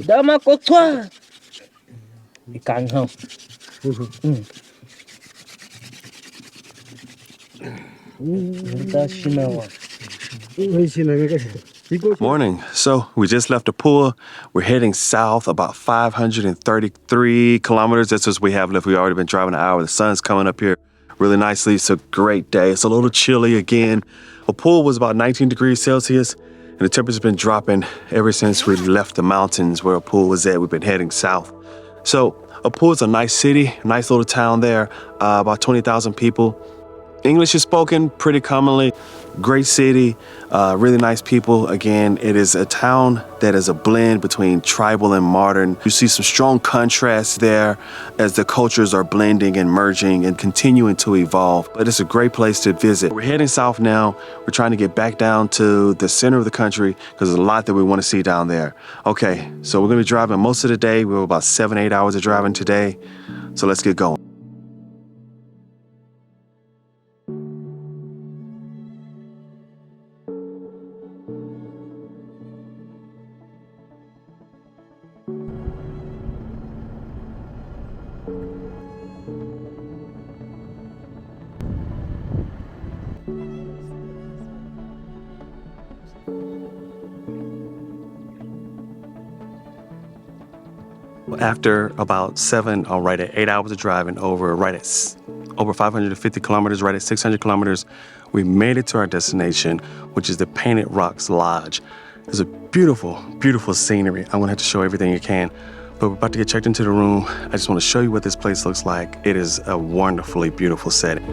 Đã mà có thoa bị căng không? Ừ. Ta xin nào à? Morning. So we just left the pool. We're heading south about 533 kilometers. That's what we have left. We've already been driving an hour. The sun's coming up here really nicely. It's a great day. It's a little chilly again. The pool was about 19 degrees Celsius, and the temperature's been dropping ever since we left the mountains where a pool was at. We've been heading south. So a pool is a nice city, nice little town there, about 20,000 people. English is spoken pretty commonly. Great city, really nice people. Again, it is a town that is a blend between tribal and modern. You see some strong contrasts there as the cultures are blending and merging and continuing to evolve. But it's a great place to visit. We're heading south now. We're trying to get back down to the center of the country because there's a lot that we want to see down there. Okay, so we're going to be driving most of the day. We have about 7-8 hours of driving today. So let's get going. After about 8 hours of driving over 550 kilometers, right at 600 kilometers, we made it to our destination, which is the Painted Rocks Lodge. It's a beautiful, beautiful scenery. I'm gonna have to show everything you can, but we're about to get checked into the room. I just wanna show you what this place looks like. It is a wonderfully beautiful setting.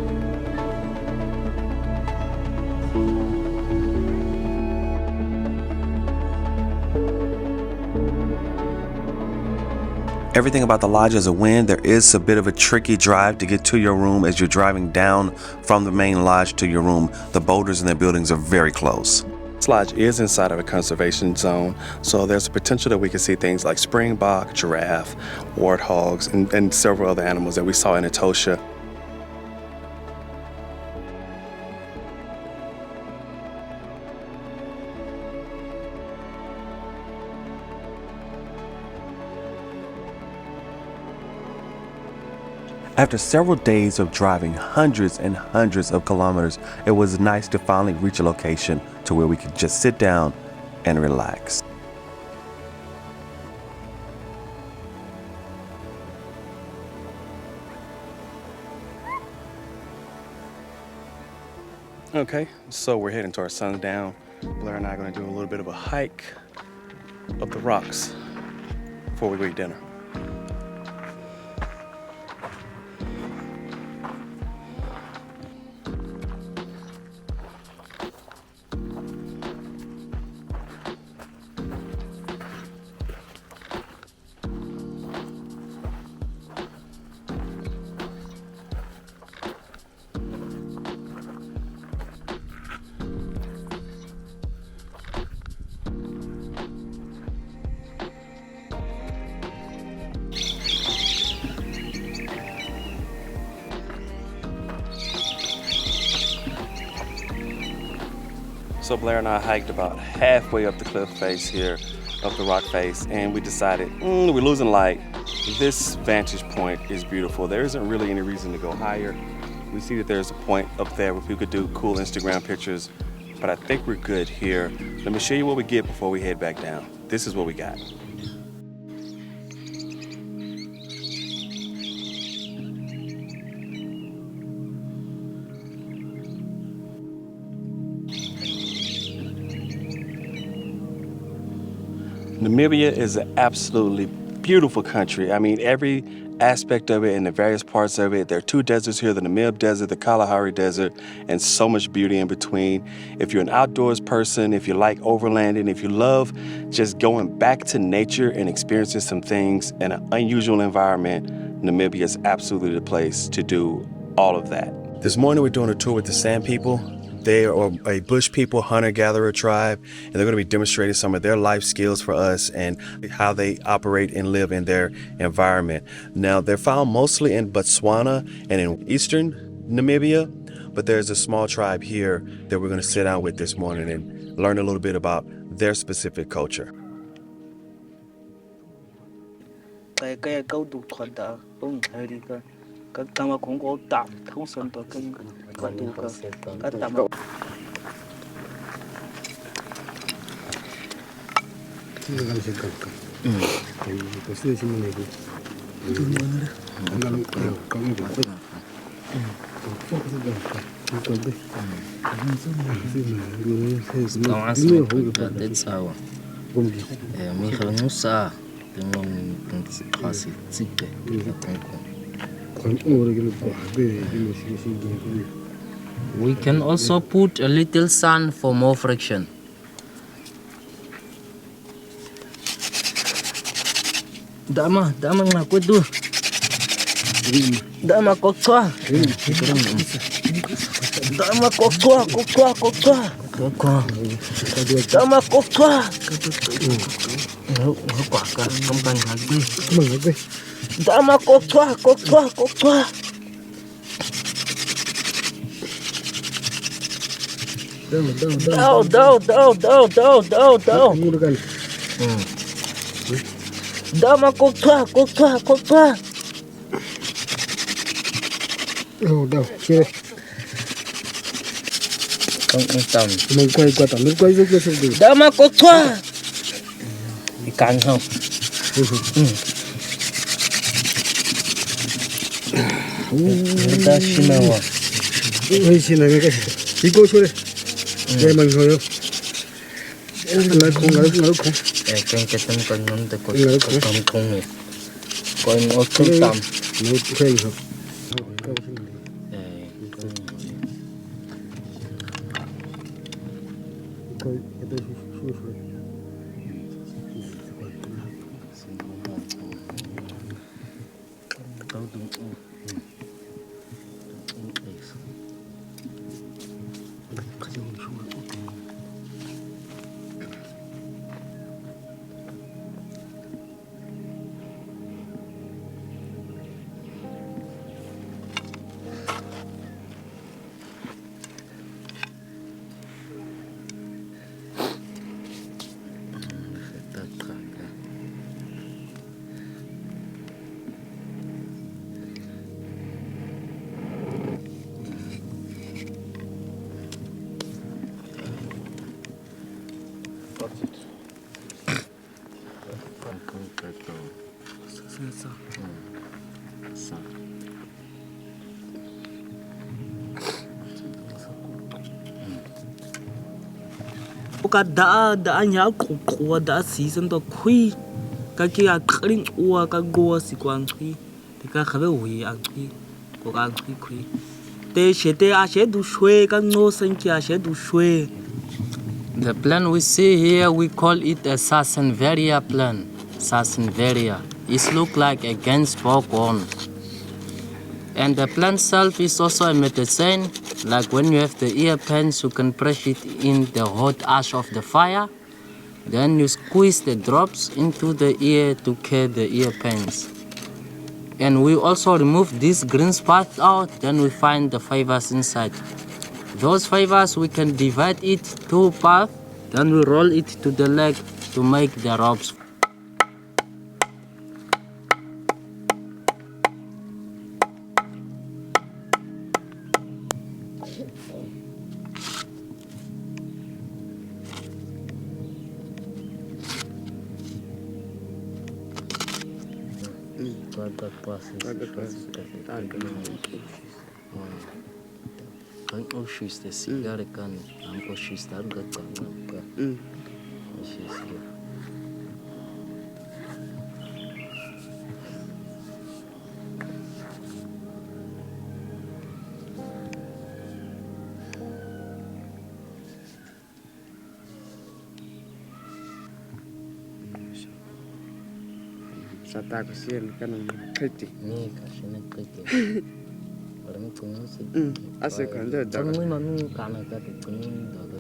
Everything about the lodge is a win. There is a bit of a tricky drive to get to your room as you're driving down from the main lodge to your room. The boulders in the buildings are very close. This lodge is inside of a conservation zone, so there's a potential that we can see things like springbok, giraffe, warthogs, and several other animals that we saw in Etosha. After several days of driving hundreds and hundreds of kilometers, it was nice to finally reach a location to where we could just sit down and relax. Okay, so we're heading to our sundown. Blair and I are going to do a little bit of a hike up the rocks before we go eat dinner. So Blair and I hiked about halfway up the cliff face here, up the rock face, and we decided, we're losing light. This vantage point is beautiful. There isn't really any reason to go higher. We see that there's a point up there where people could do cool Instagram pictures, but I think we're good here. Let me show you what we get before we head back down. This is what we got. Namibia is an absolutely beautiful country. I mean, every aspect of it and the various parts of it. There are two deserts here, the Namib Desert, the Kalahari Desert, and so much beauty in between. If you're an outdoors person, if you like overlanding, if you love just going back to nature and experiencing some things in an unusual environment, Namibia is absolutely the place to do all of that. This morning we're doing a tour with the Sand People. They are a bush people, hunter-gatherer tribe, and they're going to be demonstrating some of their life skills for us and how they operate and live in their environment. Now, they're found mostly in Botswana and in eastern Namibia, but there's a small tribe here that we're going to sit down with this morning and learn a little bit about their specific culture. cái câu tụ thuật đã bông hơi đi cơ các tam mà cũng có tạm thông sân đó cái tụ cơ các tam mà We can also put a little sand for more friction. Dama ngaku tu. Dama kokwa. Dama kokwa. Dama kokwa. Dama kokwa. Down. Dama kokwa. chưa Không tầm. mình quay qua tầm mình quay rất rất được Dama kokwa. bị căng không Ta xin nào. hơi xin này cái đi cô xuống đây để mình rồi nói không Cái tâm con nó ta có Ngỡ tâm không này. Coi nó không tầm. nói khen không coi cái tôi xuống xuống Ka đã nhớ của đã xí dân đó khui cái kia khinh ua cái gua xí quang khui thì cái khá hủy ăn khui của ăn khui te a sẽ du xuê cái ngô sinh kia sẽ du xuê. The plan we see here, we call it a Sasenveria plan. Sasenveria. It looks like a gen's bone. And the plant itself is also a medicine. Like when you have the ear pains, you can press it in the hot ash of the fire. Then you squeeze the drops into the ear to cure the ear pains. And we also remove this green part out, then we find the fibers inside. Those fibers, we can divide it two parts, then we roll it to the leg to make the ropes. Kan oshis the cigar kan am oshis tar gatta ka oshis ya sata ko sian kan kiti ni ka shine kiti orang tunggu sih ase kan da tunggu manu kana ka tunggu da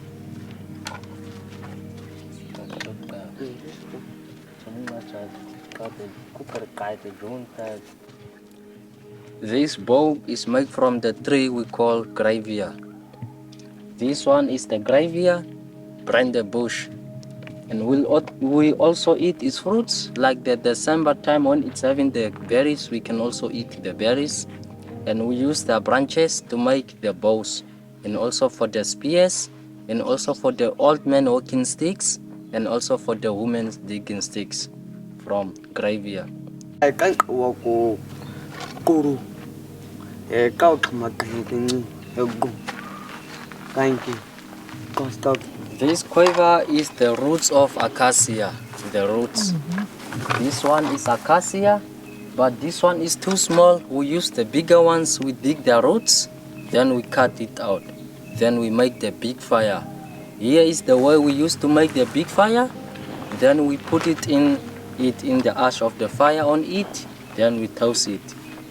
This bow is made from the tree we call gravia. This one is the gravia, brand bush. And we also eat its fruits, like the December time when it's having the berries, we can also eat the berries. And we use the branches to make the bows, and also for the spears, and also for the old men walking sticks, and also for the women digging sticks from graveyard. This quiver is the roots of acacia, the roots. This one is acacia, but this one is too small. We use the bigger ones, we dig the roots, then we cut it out. Then we make the big fire. Here is the way we used to make the big fire. Then we put it in the ash of the fire on it, then we toast it.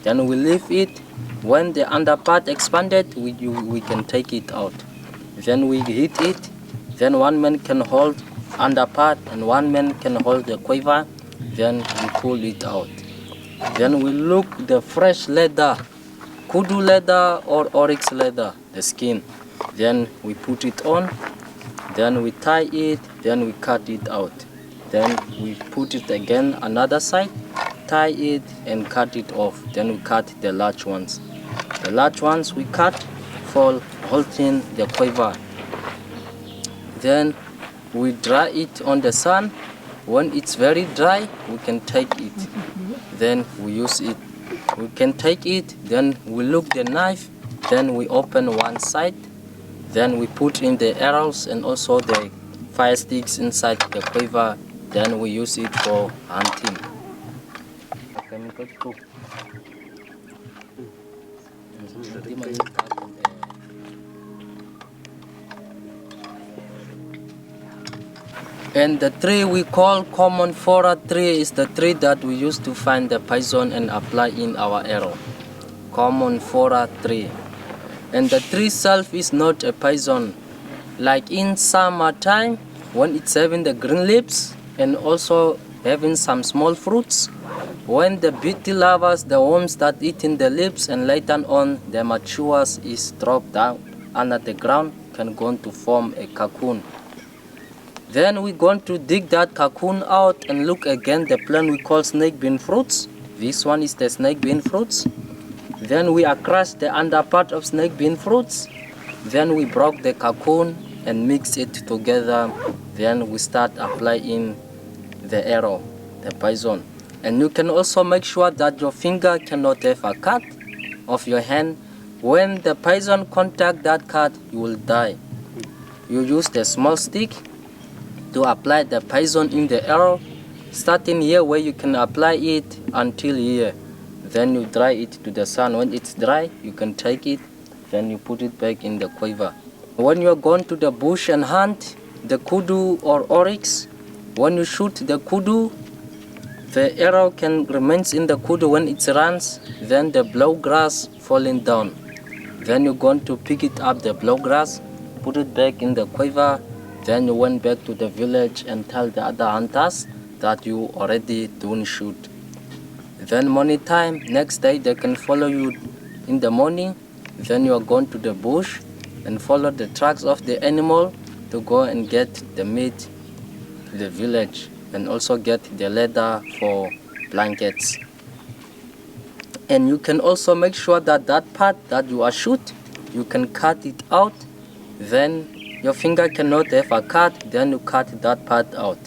Then we leave it. When the under part expanded, we can take it out. Then we heat it. Then one man can hold under part and one man can hold the quiver. Then we pull it out. Then we look the fresh leather, kudu leather or oryx leather, the skin. Then we put it on. Then we tie it. Then we cut it out. Then we put it again another side, tie it and cut it off. Then we cut the large ones. The large ones we cut for holding the quiver. Then we dry it on the sun. When it's very dry, we can take it. Then we use it. We can take it, then we look the knife, then we open one side, then we put in the arrows and also the fire sticks inside the quiver. Then we use it for hunting. And the tree we call common forest tree is the tree that we use to find the poison and apply in our arrow. Common forest tree. And the tree itself is not a poison. Like in summertime, when it's having the green leaves and also having some small fruits, when the beetle larvas, the worms start eating the leaves and later on the matures is dropped down under the ground, can go on to form a cocoon. Then we're going to dig that cocoon out and look again the plant we call snake bean fruits. This one is the snake bean fruits. Then we crush the under part of snake bean fruits. Then we broke the cocoon and mix it together. Then we start applying the arrow, the poison. And you can also make sure that your finger cannot have a cut of your hand. When the poison contact that cut, you will die. You use the small stick to apply the poison in the arrow, starting here where you can apply it until here. Then you dry it to the sun. When it's dry, you can take it, then you put it back in the quiver. When you are going to the bush and hunt the kudu or oryx, when you shoot the kudu, the arrow can remain in the kudu. When it runs, then the blowgrass falling down. Then you're going to pick it up, the blowgrass, put it back in the quiver. Then you went back to the village and tell the other hunters that you already done shoot. Then morning time, next day they can follow you in the morning. Then you are going to the bush and follow the tracks of the animal to go and get the meat to the village and also get the leather for blankets. And you can also make sure that that part that you are shoot, you can cut it out. Then your finger cannot have a cut, then you cut that part out.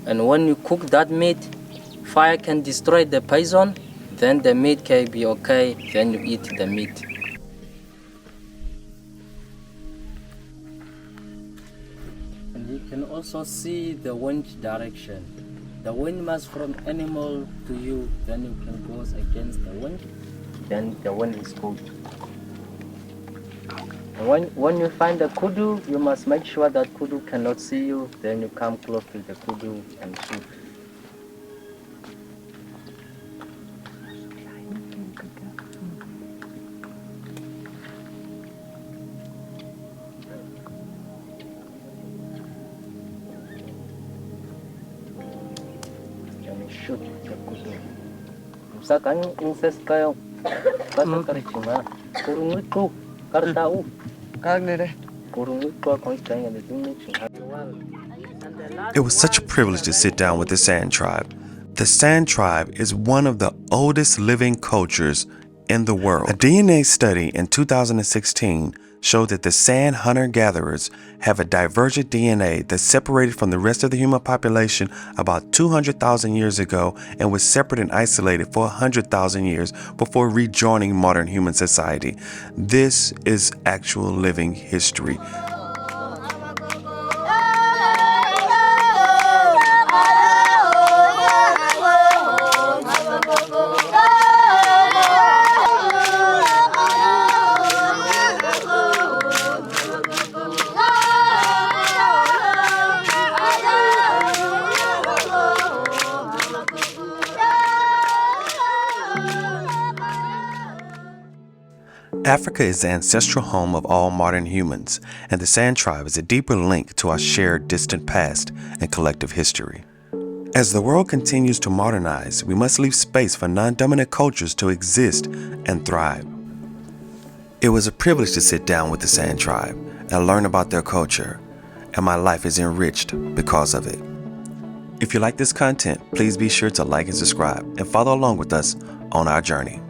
And when you cook that meat, fire can destroy the poison, then the meat can be okay, then you eat the meat. And you can also see the wind direction. The wind must from animal to you, then you can go against the wind, then the wind is good. When you find the kudu, you must make sure that kudu cannot see you. Then you come close to the kudu and shoot. Then you shoot the kudu. Misalkan incest kayo, kasa karicima, kurung itu, kartau. Kurung itu aku istilahnya di sini. It was such a privilege to sit down with the Sand Tribe. The Sand Tribe is one of the oldest living cultures in the world. A DNA study in 2016 showed that the Sand hunter-gatherers have a divergent DNA that separated from the rest of the human population about 200,000 years ago and was separate and isolated for 100,000 years before rejoining modern human society. This is actual living history. Africa is the ancestral home of all modern humans, and the Sand Tribe is a deeper link to our shared distant past and collective history. As the world continues to modernize, we must leave space for non-dominant cultures to exist and thrive. It was a privilege to sit down with the Sand Tribe and learn about their culture, and my life is enriched because of it. If you like this content, please be sure to like and subscribe and follow along with us on our journey.